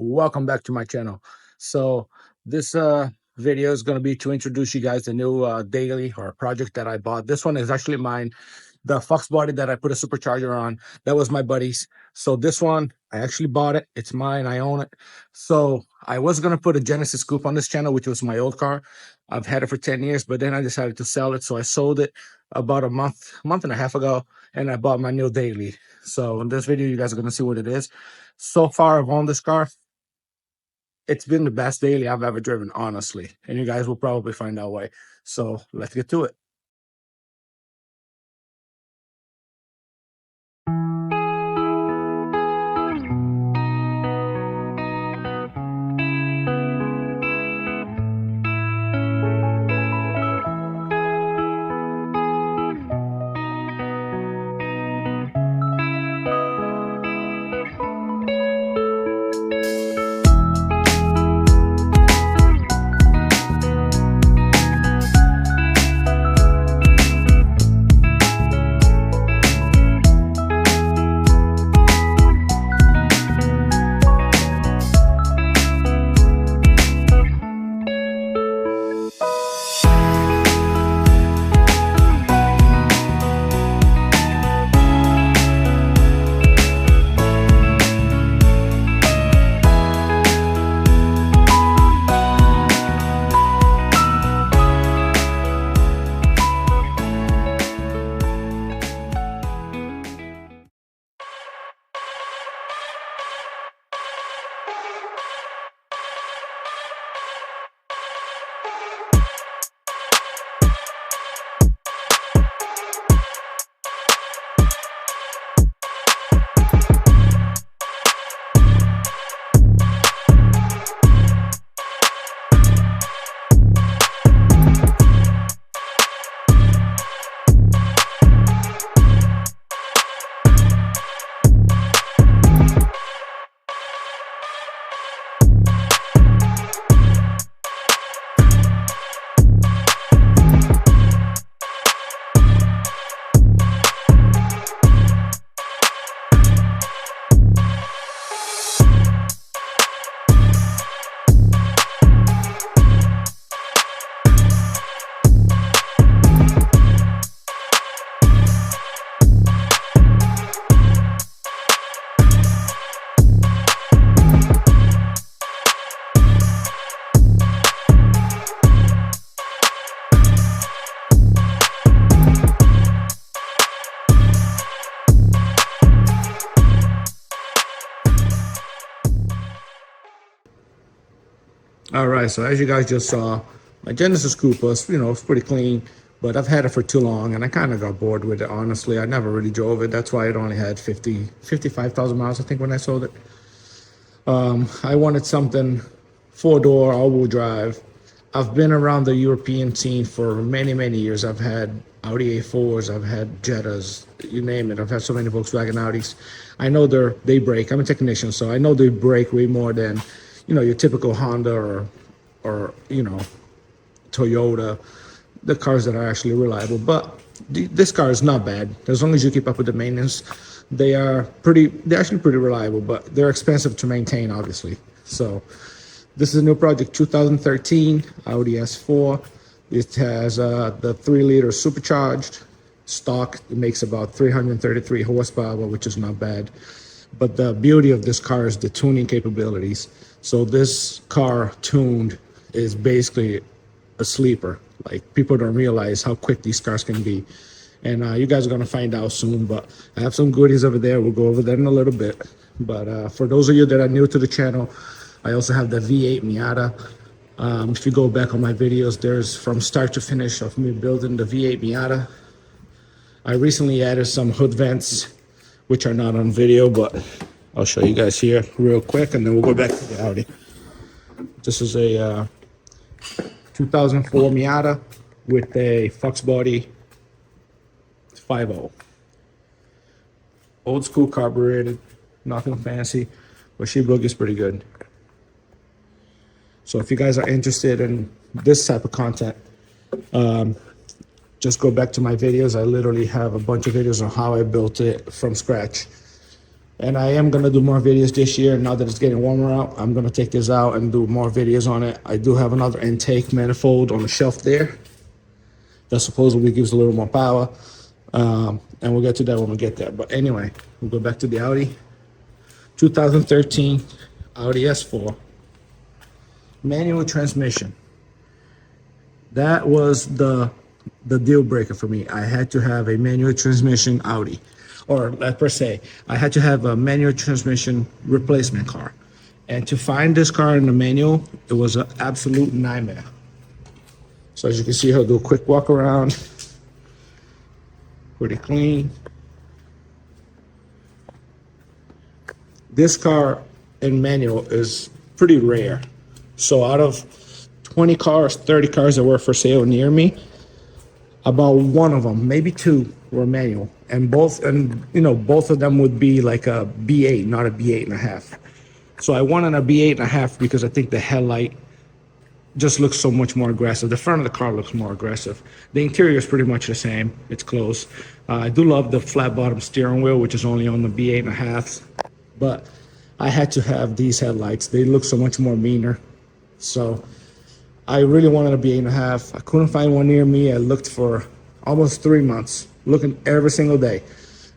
Welcome back to my channel. So this video is going to be to introduce you guys the new daily or project that I bought. This one is actually mine. The Fox body that I put a supercharger on, that was my buddy's. So this one, I actually bought it. It's mine. I own it. So I was going to put a Genesis Coupe on this channel, which was my old car. I've had it for 10 years, but then I decided to sell it. So I sold it about a month and a half ago, and I bought my new daily. So in this video, you guys are going to see what it is. So far, I've owned this car. It's been the best daily I've ever driven, honestly. And you guys will probably find out why. So let's get to it. All right, so as you guys just saw, my Genesis Coupe was, it's pretty clean, but I've had it for too long, and I kind of got bored with it, honestly. I never really drove it. That's why it only had 55,000 miles, I think, when I sold it. I wanted something four-door, all-wheel drive. I've been around the European scene for many, many years. I've had Audi A4s, I've had Jettas, you name it. I've had so many Volkswagen Audis. I know they brake. I'm a technician, so I know they brake way more than your typical Honda or Toyota, the cars that are actually reliable. But this car is not bad as long as you keep up with the maintenance. They're actually pretty reliable, but they're expensive to maintain, obviously. So this is a new project, 2013 Audi S4. It has the 3-liter supercharged stock. It makes about 333 horsepower, which is not bad. But the beauty of this car is the tuning capabilities. So this car tuned is basically a sleeper. Like, people don't realize how quick these cars can be. And you guys are going to find out soon. But I have some goodies over there. We'll go over that in a little bit. But for those of you that are new to the channel, I also have the V8 Miata. If you go back on my videos, there's from start to finish of me building the V8 Miata. I recently added some hood vents, which are not on video, but I'll show you guys here real quick, and then we'll go back to the Audi. This is a 2004 Miata with a Fox body 5.0. Old school carbureted, nothing fancy, but she-block is pretty good. So if you guys are interested in this type of content, just go back to my videos. I literally have a bunch of videos on how I built it from scratch. And I am going to do more videos this year. Now that it's getting warmer out, I'm going to take this out and do more videos on it. I do have another intake manifold on the shelf there that supposedly gives a little more power. And we'll get to that when we get there. But anyway, we'll go back to the Audi. 2013 Audi S4. Manual transmission. That was the deal breaker for me. I had to have a manual transmission Audi. Or per se, I had to have a manual transmission replacement car. And to find this car in the manual, it was an absolute nightmare. So as you can see, I'll do a quick walk around. Pretty clean. This car in manual is pretty rare. So out of 20 cars, 30 cars that were for sale near me, about one of them, maybe two, were manual. And both of them would be like a B8, not a B8 and a half. So I wanted a B8 and a half because I think the headlight just looks so much more aggressive. The front of the car looks more aggressive. The interior is pretty much the same. It's close. I do love the flat bottom steering wheel, which is only on the B8 and a half. But I had to have these headlights. They look so much more meaner. So I really wanted a B8 and a half. I couldn't find one near me. I looked for almost 3 months, looking every single day,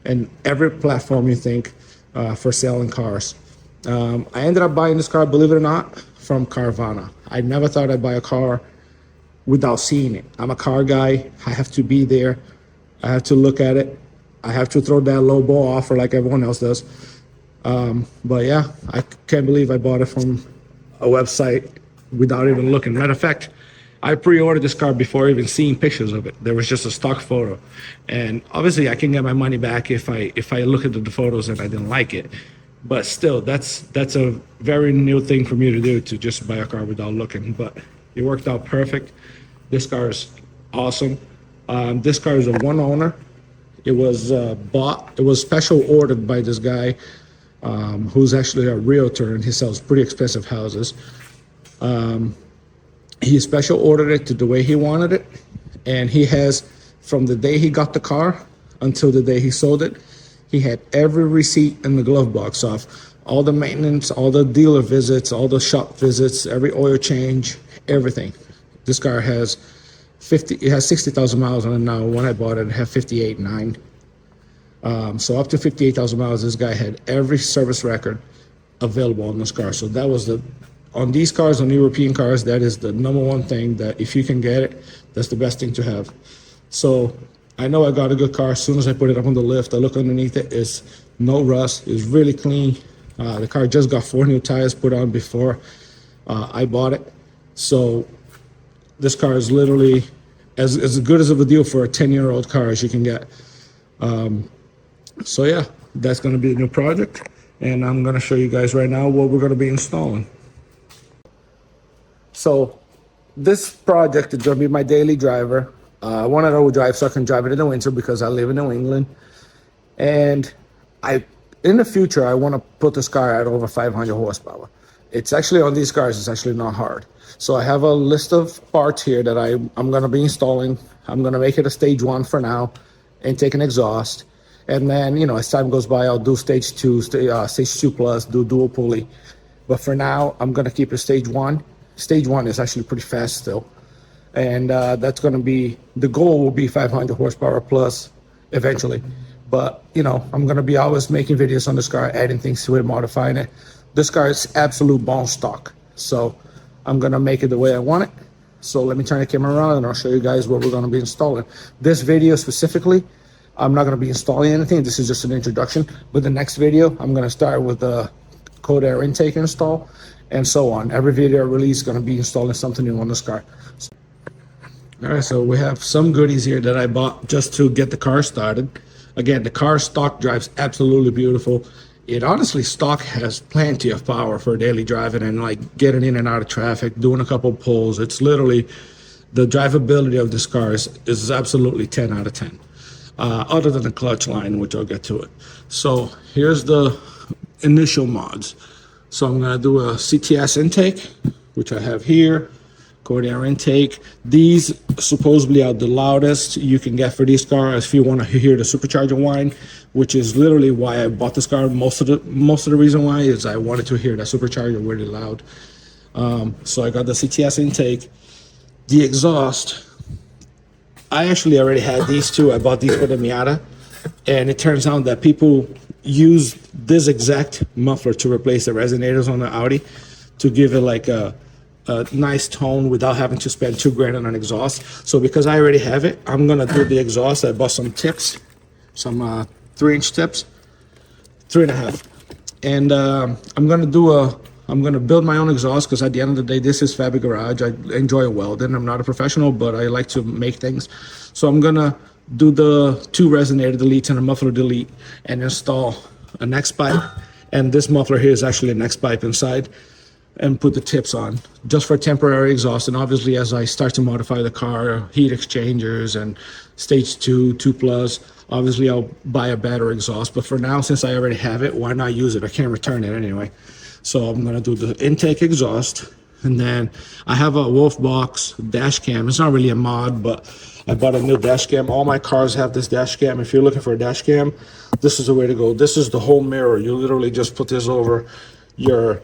and every platform you think for selling cars. I ended up buying this car, believe it or not, from Carvana. I never thought I'd buy a car without seeing it. I'm a car guy. I have to be there. I have to look at it. I have to throw that low ball offer like everyone else does. But yeah, I can't believe I bought it from a website without even looking. Matter of fact, I pre-ordered this car before even seeing pictures of it. There was just a stock photo, and obviously I can get my money back if I look at the photos and I didn't like it. But still, that's a very new thing for me to do, to just buy a car without looking. But it worked out perfect. This car is awesome. This car is a one owner. It was bought. It was special ordered by this guy who's actually a realtor, and he sells pretty expensive houses. He special ordered it to the way he wanted it, and he has, from the day he got the car until the day he sold it, he had every receipt in the glove box of all the maintenance, all the dealer visits, all the shop visits, every oil change, everything. This car has 60,000 miles on it now. When I bought it, it had 58.9. So up to 58,000 miles, this guy had every service record available on this car. So that was on these cars, on European cars, that is the number one thing, that if you can get it, that's the best thing to have. So I know I got a good car. As soon as I put it up on the lift, I look underneath it, it's no rust, it's really clean. The car just got 4 new tires put on before I bought it. So this car is literally as good as of a deal for a 10-year-old car as you can get. So yeah, that's gonna be a new project, and I'm gonna show you guys right now what we're gonna be installing. So this project is going to be my daily driver. I want to drive so I can drive it in the winter because I live in New England. And in the future, I want to put this car at over 500 horsepower. It's actually, on these cars, it's actually not hard. So I have a list of parts here that I'm going to be installing. I'm going to make it a stage 1 for now and take an exhaust. And then, as time goes by, I'll do stage 2, stage 2 plus, do dual pulley. But for now, I'm going to keep it stage 1. Stage 1 is actually pretty fast still. And that's going to be, the goal will be 500 horsepower plus eventually. But, I'm going to be always making videos on this car, adding things to it, modifying it. This car is absolute bone stock. So I'm going to make it the way I want it. So let me turn the camera around and I'll show you guys what we're going to be installing. This video specifically, I'm not going to be installing anything. This is just an introduction. But the next video, I'm going to start with the cold air intake install, and so on. Every video I release is going to be installing something new on this car. All right, so we have some goodies here that I bought just to get the car started. Again, the car stock drives absolutely beautiful. It honestly, stock has plenty of power for daily driving and like getting in and out of traffic, doing a couple pulls. It's literally, the drivability of this car is absolutely 10 out of 10. Other than the clutch line, which I'll get to it. So here's the initial mods. So I'm going to do a CTS intake, which I have here. Cordial intake. These supposedly are the loudest you can get for these cars if you want to hear the supercharger whine, which is literally why I bought this car. Most of the reason why is I wanted to hear that supercharger really loud. So I got the CTS intake. The exhaust, I actually already had these two. I bought these for the Miata, and it turns out that people use this exact muffler to replace the resonators on the Audi to give it like a nice tone without having to spend $2,000 on an exhaust. So because I already have it, I'm gonna do the exhaust. I bought some tips, some 3-inch tips, 3.5, and I'm gonna build my own exhaust, because at the end of the day, this is Fabi Garage. I enjoy welding. I'm not a professional, but I like to make things. So I'm gonna do the 2 resonator deletes and a muffler delete and install a next pipe. And this muffler here is actually a next pipe inside, and put the tips on just for temporary exhaust. And obviously, as I start to modify the car, heat exchangers and stage 2, 2+, obviously I'll buy a better exhaust. But for now, since I already have it, why not use it? I can't return it anyway. So I'm gonna do the intake exhaust, and then I have a Wolf Box dash cam. It's not really a mod, but I bought a new dash cam. All my cars have this dash cam. If you're looking for a dash cam, this is the way to go. This is the whole mirror. You literally just put this over your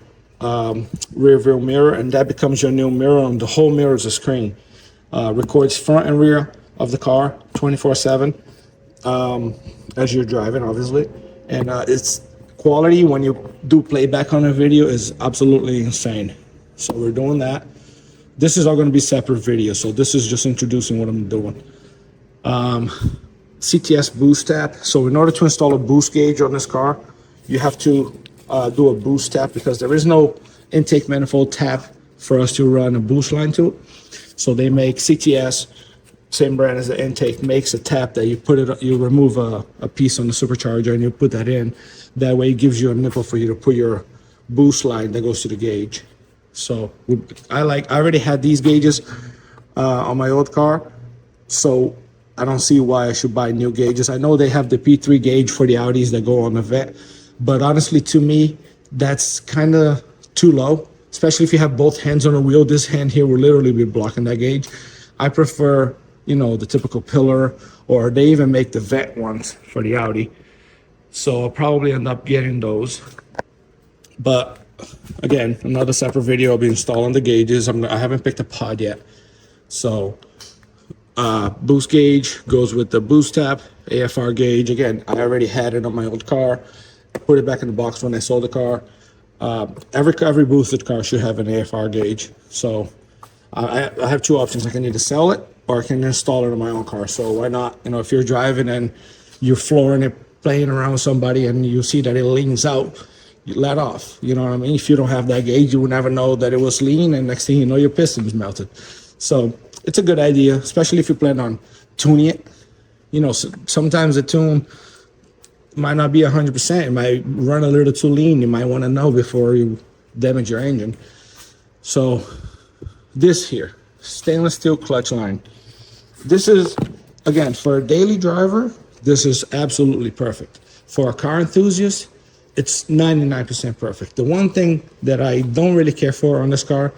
rear view mirror, and that becomes your new mirror, and the whole mirror is a screen. Records front and rear of the car 24/7 as you're driving, obviously. And it's quality when you do playback on a video is absolutely insane. So we're doing that. This is all going to be separate videos, so this is just introducing what I'm doing. CTS boost tap. So in order to install a boost gauge on this car, you have to do a boost tap, because there is no intake manifold tap for us to run a boost line to. So they make CTS, same brand as the intake, makes a tap that you put it, you remove a piece on the supercharger and you put that in. That way it gives you a nipple for you to put your boost line that goes to the gauge. So I already had these gauges on my old car, so I don't see why I should buy new gauges. I know they have the P3 gauge for the Audis that go on the vet, but honestly, to me, that's kind of too low, especially if you have both hands on the wheel. This hand here will literally be blocking that gauge. I prefer, the typical pillar, or they even make the vet ones for the Audi. So I'll probably end up getting those. But again, another separate video. I'll be installing the gauges. I haven't picked a pod yet. So boost gauge goes with the boost tap. AFR gauge, again, I already had it on my old car. Put it back in the box when I sold the car. Every boosted car should have an AFR gauge. So I have 2 options. I can either sell it or I can install it on my own car. So why not? If you're driving and you're flooring it, playing around with somebody, and you see that it leans out, you let off. You know what I mean? If you don't have that gauge, you would never know that it was lean, and next thing you know, your piston is melted. So it's a good idea, especially if you plan on tuning it. Sometimes the tune might not be 100%. It might run a little too lean. You might want to know before you damage your engine. So this here, stainless steel clutch line. This is, again, for a daily driver, this is absolutely perfect. For a car enthusiast, it's 99% perfect. The one thing that I don't really care for on this car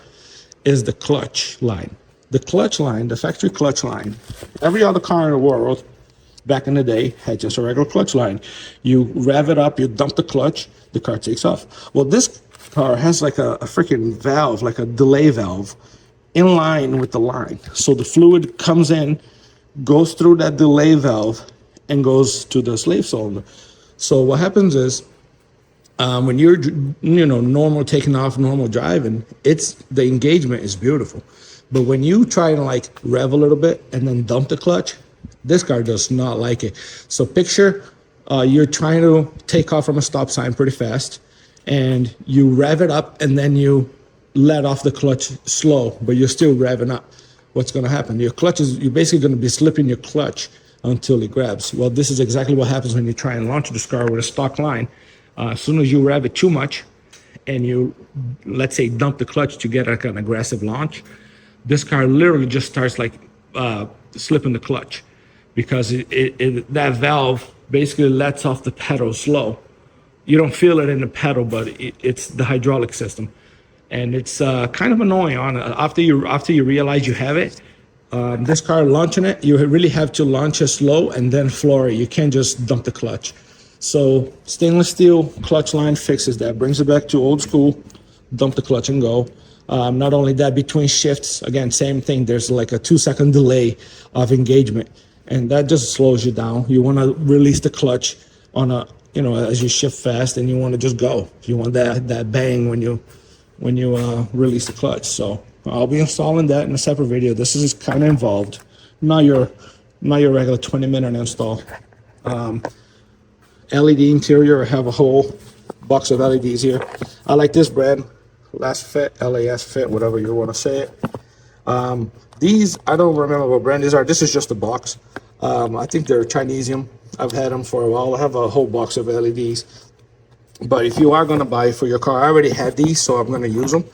is the clutch line. The clutch line, the factory clutch line, every other car in the world back in the day had just a regular clutch line. You rev it up, you dump the clutch, the car takes off. Well, this car has like a freaking valve, like a delay valve, in line with the line. So the fluid comes in, goes through that delay valve, and goes to the slave cylinder. So what happens is, when you're, normal taking off, normal driving, the engagement is beautiful. But when you try and rev a little bit and then dump the clutch, this car does not like it. So picture you're trying to take off from a stop sign pretty fast, and you rev it up and then you let off the clutch slow, but you're still revving up. What's going to happen? You're basically going to be slipping your clutch until it grabs. Well, this is exactly what happens when you try and launch this car with a stock line. As soon as you rev it too much and you, let's say, dump the clutch to get an aggressive launch, this car literally just starts slipping the clutch, because that valve basically lets off the pedal slow. You don't feel it in the pedal, but it's the hydraulic system. and it's kind of annoying. On after you realize you have it, this car, launching it, you really have to launch it slow and then floor it. You can't just dump the clutch. So stainless steel clutch line fixes that, brings it back to old school, dump the clutch and go. Not only that, between shifts, again, same thing. There's like a 2-second delay of engagement, and that just slows you down. You want to release the clutch on a, as you shift fast, and you want to just go. You want that bang when you release the clutch. So I'll be installing that in a separate video. This is kind of involved. Not your regular 20-minute install. LED interior. I have a whole box of LEDs here. I like this brand, Last Fit, LAS Fit, whatever you want to say it. These, I don't remember what brand these are. This is just a box. I think they're Chinesium. I've had them for a while. I have a whole box of LEDs. But if you are going to buy it for your car, I already had these, so I'm going to use them.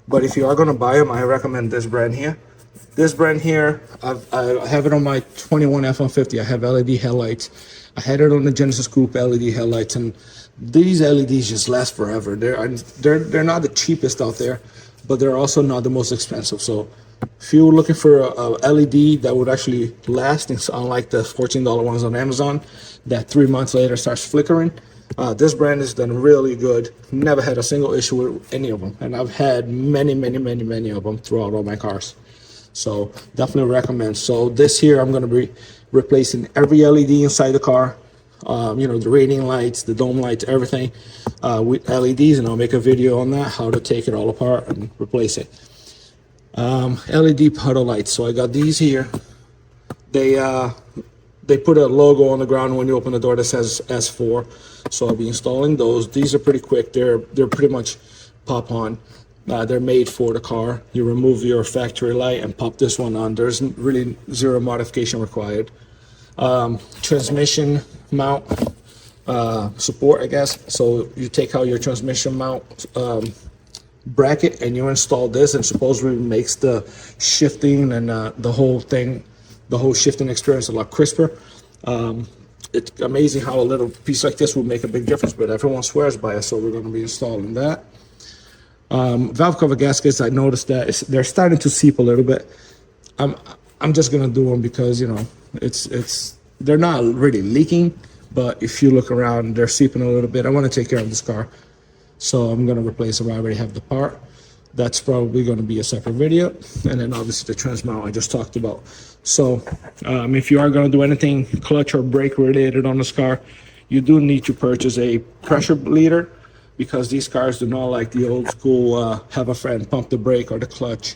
But if you are going to buy them, I recommend this brand here. This brand here, I have it on my 21 F-150. I have LED headlights. I had it on the Genesis Coupe LED headlights, and these LEDs just last forever. They're not the cheapest out there, but they're also not the most expensive. So if you're looking for a LED that would actually last, it's unlike the $14 ones on Amazon that 3 months later starts flickering, this brand has done really good. Never had a single issue with any of them, and I've had many of them throughout all my cars. So definitely recommend. So this here, I'm going to be replacing every LED inside the car. The radiant lights, the dome lights, everything with LEDs, and I'll make a video on that, how to take it all apart and replace it. LED puddle lights. So I got these here. They put a logo on the ground when you open the door that says S4. So I'll be installing those. These are pretty quick. They're pretty much pop on. They're made for the car. You remove your factory light and pop this one on. There's really zero modification required. Transmission mount support, I guess. So you take out your transmission mount bracket and you install this, and supposedly makes the shifting and the whole shifting experience a lot crisper. It's amazing how a little piece like this will make a big difference, but everyone swears by it, so we're going to be installing that. Valve cover gaskets, I noticed that they're starting to seep a little bit. I'm just gonna do them because they're not really leaking, but if you look around, they're seeping a little bit. I want to take care of this car, so I'm gonna replace them. I already have the part. That's probably going to be a separate video, and then obviously the trans mount I just talked about. So if you are going to do anything clutch or brake related on this car, you do need to purchase a pressure bleeder, because these cars do not like the old school have a friend pump the brake or the clutch.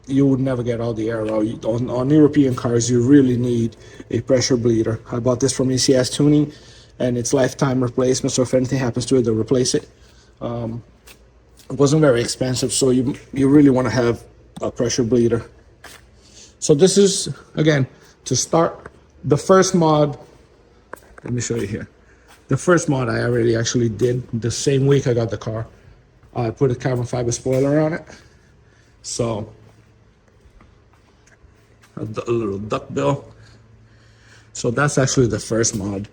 You would never get all the air out. On European cars, you really need a pressure bleeder. I bought this from ECS Tuning, and it's lifetime replacement, so if anything happens to it, they'll replace it. It wasn't very expensive, so you really want to have a pressure bleeder. So this is, again, to start the first mod. Let me show you here. The first mod I already actually did the same week I got the car. I put a carbon fiber spoiler on it. So a little duck bill. So that's actually the first mod.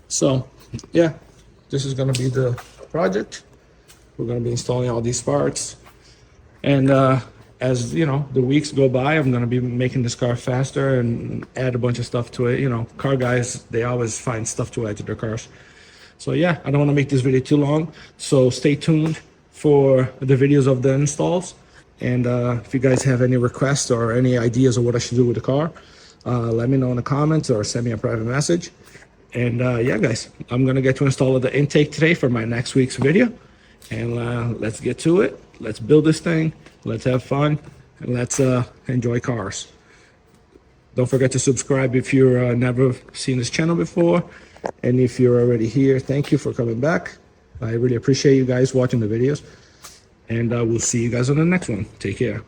So yeah, this is going to be the project. We're going to be installing all these parts. And as the weeks go by, I'm going to be making this car faster and add a bunch of stuff to it. Car guys, they always find stuff to add to their cars. So yeah, I don't want to make this video too long, so stay tuned for the videos of the installs. And if you guys have any requests or any ideas of what I should do with the car, let me know in the comments or send me a private message. And yeah, guys, I'm going to get to install the intake today for my next week's video. And let's get to it. Let's build this thing. Let's have fun. And let's enjoy cars. Don't forget to subscribe if you've never seen this channel before. And if you're already here, thank you for coming back. I really appreciate you guys watching the videos. And we'll see you guys on the next one. Take care.